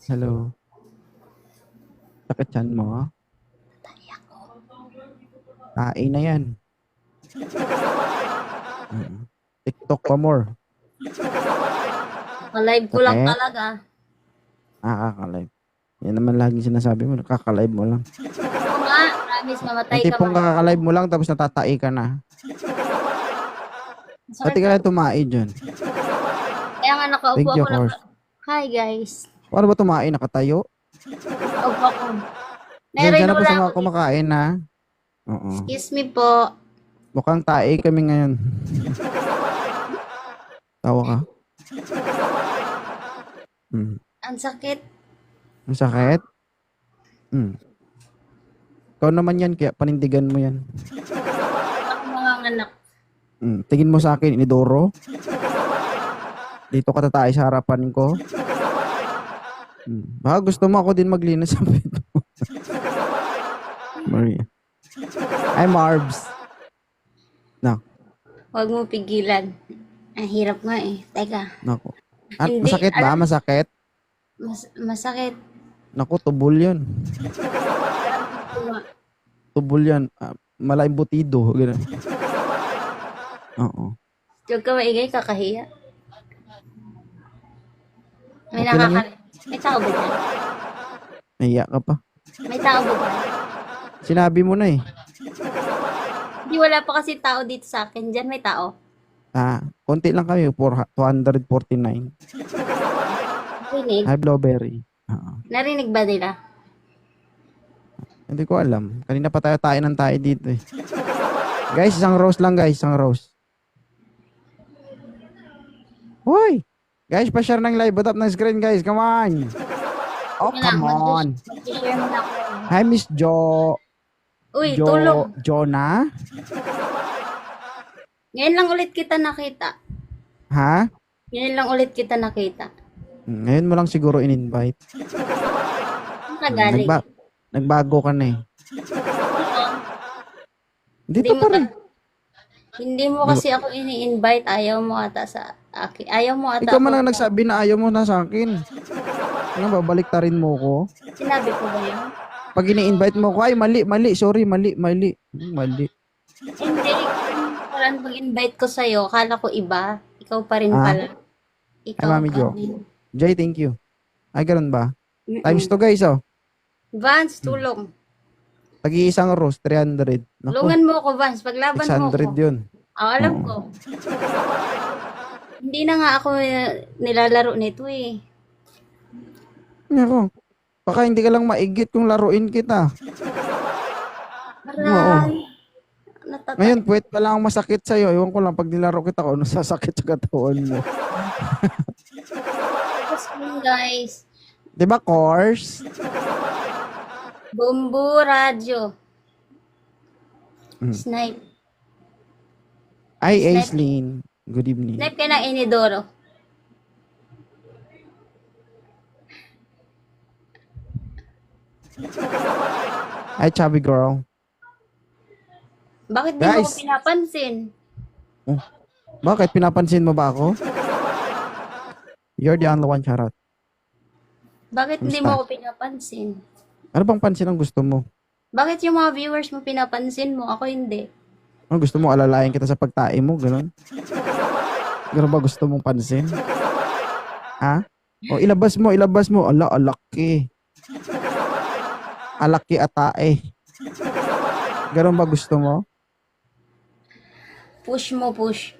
Hello. Sakit tiyan mo? Tae na yan. TikTok pa more. Ka-live ko lang Sakit? talaga. Kakalive. Yan naman lagi sinasabi mo. Kakalive mo lang. Oo nga, promise mamatay Yung ka tipong man. kakalive mo lang tapos natatai ka na. Pati Masakit ka na. na tumai dyan. Kaya nga nakaupo Thank you, ako lang. course. Hi guys. Paano ba tumai? Nakatayo? Nakaupo ako. Sensya Meron na po wala sa ako mga dito. kumakain na. Oo. Excuse me po. Mukhang tae kami ngayon. Tawa ka. Ang sakit. Ang sakit? Ikaw naman yan, kaya panindigan mo yan. Ako mga anak. Tingin mo sa akin, inidoro. Dito ka tatay sa harapan ko. Baka gusto mo ako din maglinis sa bed mo. Maria. Ay, Marbs. Huwag mo pigilan. Ang hirap nga eh. Teka. Naku. At Hindi, masakit ba? alam, Masakit? masakit. Naku, tubol yun. Tuma- Tubol yan. Malaking butido. Ganun. Oo. Huwag ka maingay, kakahiya. May Okay lang yun. May tao ba dyan? Nahiya ka pa. May tao ba dyan? Sinabi mo na eh. Hindi, wala pa kasi tao dito sa akin. Dyan may tao. Konti lang kami. 249. Narinig? Hi, Blowberry. Narinig ba nila? Hindi ko alam. Kanina pa tayo ng tayo dito eh. Guys, isang rose lang guys. Isang rose. Hoy! Guys, pa-share ng live. Butap ng screen guys. Come on! Oh, Yun lang, come on! mag-share mo na ako. Hi, Miss Uy, tulong. Jonah? Ngayon lang ulit kita nakita. Ha? Ngayon lang ulit kita nakita. Ngayon mo lang siguro in-invite. Ang kagaling. Nagbago ka na eh. Dito Hindi pa mo, rin. hindi mo kasi ako ini-invite. Ayaw mo ata sa akin. Ayaw mo ata Ikaw man ako. ang nagsabi na ayaw mo na sa akin. Nga, babalik ta rin mo ko. Sinabi ko ba yun? Pag ini-invite mo ko, ay mali. Sorry, mali. Mali. Hindi. Parang pag-invite ko sa'yo, kala ko iba. Ikaw pa rin pala. Ay, Ikaw Mami pa Jo. rin. Jay, thank you. Ay, ganun ba? Mm-mm. Times 2 guys, oh. Vance, tulong. Tag-iisang rose, 300. Naku, Tulungan mo ako, Vance. Paglaban mo 600 ako. yun. Alam ko. Hindi na nga ako nilalaro nito eh. Ako. Baka hindi ka lang maigit kung laruin kita. Aray. Ngayon, puwet pa lang ang masakit sa'yo. Ewan ko lang, pag nilaro kita ko, ano sasakit sa katawan mo. Tapos yun, guys. Diba, course? Bumbu radyo. Snipe. Ay, Snipe. Aislinn. Good evening. Snipe ka ng Inidoro. Ay, chubby girl. Bakit di mo ko Guys. pinapansin? Bakit? Pinapansin mo ba ako? You're the only one, charot. Bakit hindi Kumusta? mo ko pinapansin? Ano bang pansin ang gusto mo? Bakit yung mga viewers mo pinapansin mo? Ako hindi. Ano gusto mo? Alalayan kita sa pagtae mo? Ganon? Ganon ba gusto mong pansin? Ha? O, ilabas mo. Ala, alaki. Alaki atae. Ganon ba gusto mo? Push mo, push.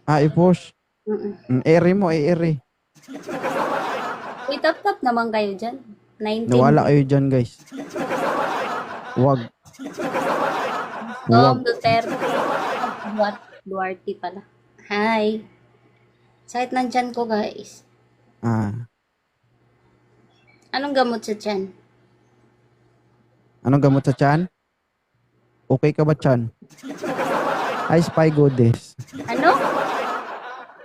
I-push. Mm-mm. Ere mo, ere. Uy, tap-tap naman kayo dyan. 19. Nawala kayo dyan, guys. Wag. Tom Duterte. Duarte pala. Hi. Sakit ng tiyan ko, guys. Anong gamot sa tiyan? Anong gamot sa tiyan? Okay ka ba tiyan? Ay, spy goddess. Ano?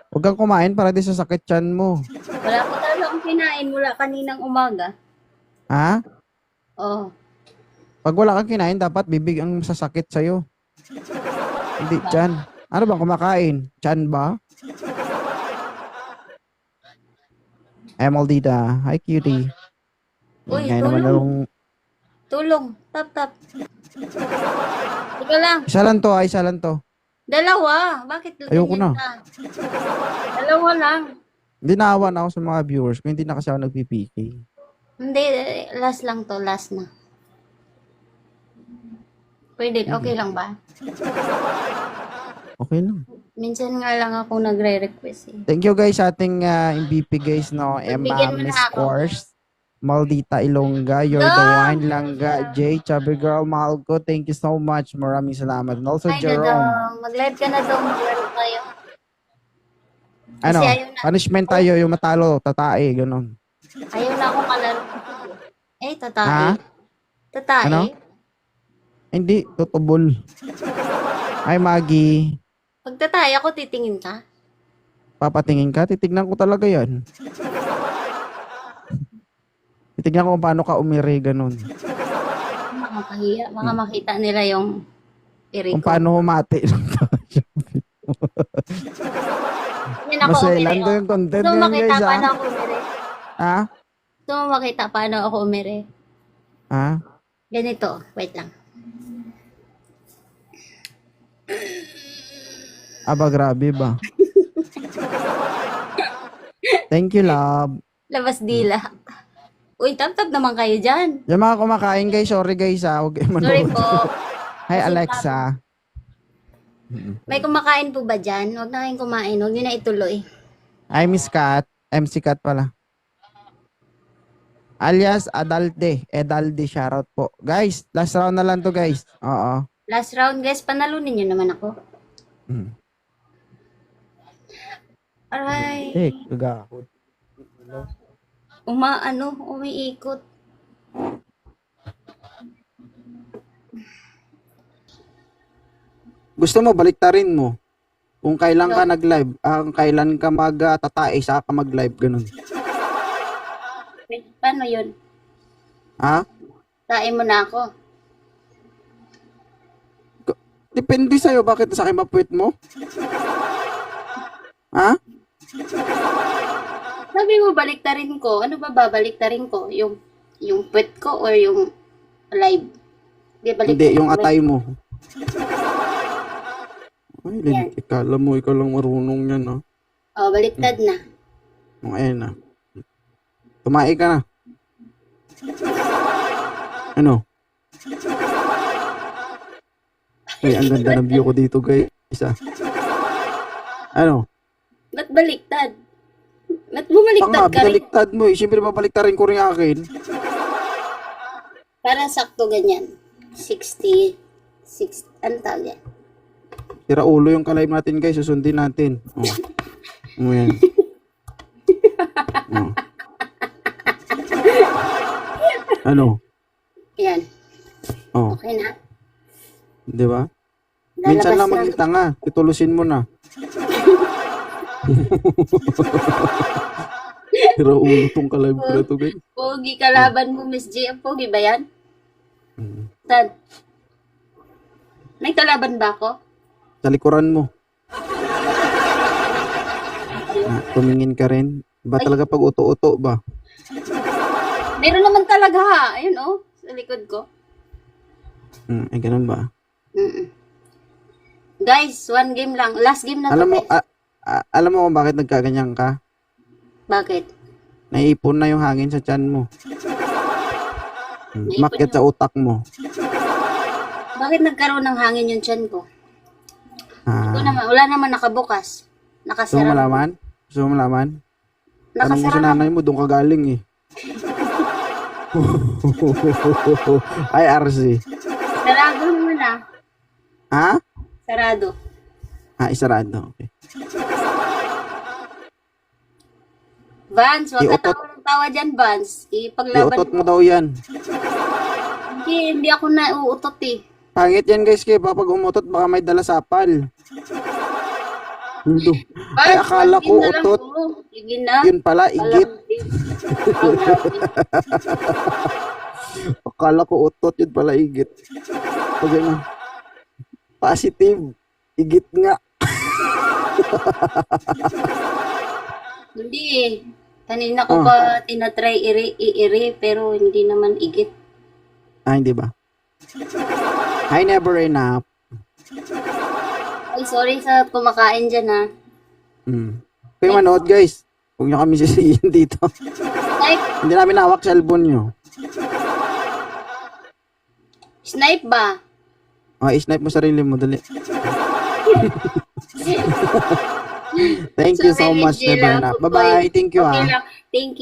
Huwag kang kumain para di sa sakit tiyan mo. Wala ko talaga akong kinain mula kaninang umaga. Ha? Oh. Pag wala kang kinain, dapat bibig ang sasakit sa'yo. Hindi tiyan. Ano bang kumakain? Tiyan ba? Emaldita. Hi, cutie. Uy, Ngayon naman tulong. nung... Tulong. Tap. Ika lang. Isa lang to, isa lang to. Dalawa. Bakit Ayoko ganyan na. ka? Dalawa lang. Hindi naawa na ako sa mga viewers ko. Hindi na kasi ako nagpipk. Hindi, last lang to. Last na. Pwede. Okay lang ba? Okay lang. Minsan nga lang ako nagre-request eh. Thank you guys sa ating MVP guys, no? Bigyan mo Miss na ako. Course. Maldita Ilongga, you're the one. Langga, Jay, Chubby Girl, mahal ko. Thank you so much. Maraming salamat. And also Ay, Jerome. Dodong. Mag-live ka na daw. Maglaro tayo. Ano? Kasi ayaw na. Punishment tayo, yung matalo, tatae, ganun. Ayaw na akong kalaro. Eh, tatae. Ha? Tatae? Ano? Hindi, tutubol. Ay, Maggie. Pag tatae ako, titingin ka? Papatingin ka? Titignan ko talaga yan. Titignan ko kung paano ka umiri, ganun. Makakahiya. Baka makita nila yung iri Kung ko. paano humati. Yan ako Masailan umiri. to yung content Gusto mo ngayon makita guys, paano ha? ako umiri? Ha? Gusto mo makita paano ako umiri? Ha? Ganito. Wait lang. Aba, grabe ba? Thank you, love. Labas dila. Uy, tap-tap naman kayo dyan. Yung mga kumakain guys, sorry guys ha. Huwag kayo Sorry manood. po. Hi Kasi Alexa. May kumakain po ba dyan? Huwag na kayong kumain. Huwag nyo na ituloy. Hi Miss Kat. MC Kat pala. Alias Adalde. Edalde, shoutout po. Guys, last round na lang to guys. Oo. Last round, guys. Panalunin nyo naman ako. Hmm. Aray. Gagahod. Umiikot. Gusto mo, baliktarin mo. Kung kailan ka nag-live, kailan ka mag-tatae, saka ka mag-live, ganun. Wait, paano yun? Ha? Tain mo na ako. Depende sa'yo, bakit sa akin mapuwit mo? Ha? Sabi mo, baliktarin ko. Ano ba babaliktarin ko? Yung pet ko or yung live? Di, Hindi, yung ko. atay mo. Ay, Lin, ikala mo, ikaw lang marunong yan, ha? Oh, baliktad na. Ayan na. Tumae ka na. Ano? Ay, ang ganda ng view ko dito, guys. Ano? Ba't baliktad? Ba't bumaliktad ka rin? Binaliktad mo eh. Siyempre, babaliktarin ko rin akin. Para sakto ganyan. 60. Ano tawag yan? Tira ulo yung ka-live natin, guys. Susundin natin. Oh. Ano yan? Oh. Ano? Yan. Oh. Okay na. Di ba? Minsan lang maging tanga. Titulusin mo na. Tira ulo tong ka-live ko na to, guys. Pogi kalaban mo, Miss G. Ang pogi ba yan? Saan? May kalaban ba ako? Sa likuran mo. Tumingin ka rin. Ba talaga pag uto-uto ba? Meron naman talaga ha. Ayun oh. Sa likod ko. Ay, ganun ba? Mm-mm. Guys, one game lang. Last game na to, Alam mo, guys. alam mo kung bakit nagkaganyan ka? Bakit? Naiipon na yung hangin sa tiyan mo. Umakyat sa utak mo. Bakit nagkaroon ng hangin yung tiyan ko? Ah, Wala naman nakabukas. gusto mo Nakasara. malaman? Gusto mo malaman? Tanong mo Nakasara sa na. nanay mo, doon ka galing eh. Ay, RC. Sarado naman ah. Ha? Sarado. Isarado. Okay. Vance, wag ka Iutot. tawa ng tawa dyan, Vance. Ipaglaban Iutot mo daw yan. Hindi ako nauutot eh. Pangit yan guys, kaya pag umutot, baka may dala sapal. Hundo. Ay, Vance, akala one ko game na lang utot. po. Sige na. Yun pala, igit. Akala ko utot, yun pala igit. Pag ano, positive. Igit nga. Hindi eh. Kanina ko pa tinatry iri, pero hindi naman igit. Hindi ba? I never enough. Ay, sorry sa kumakain dyan, ha. Kayo manood, guys. Huwag nyo kami sisihin dito. Snipe, Hindi namin hawak cellphone nyo. snipe ba? I-snipe mo sarili mo, dali. Thank you so Sorry, much, Miss J Never lang. Enough. Bye-bye. Thank you, Okay ah. lang. Thank you.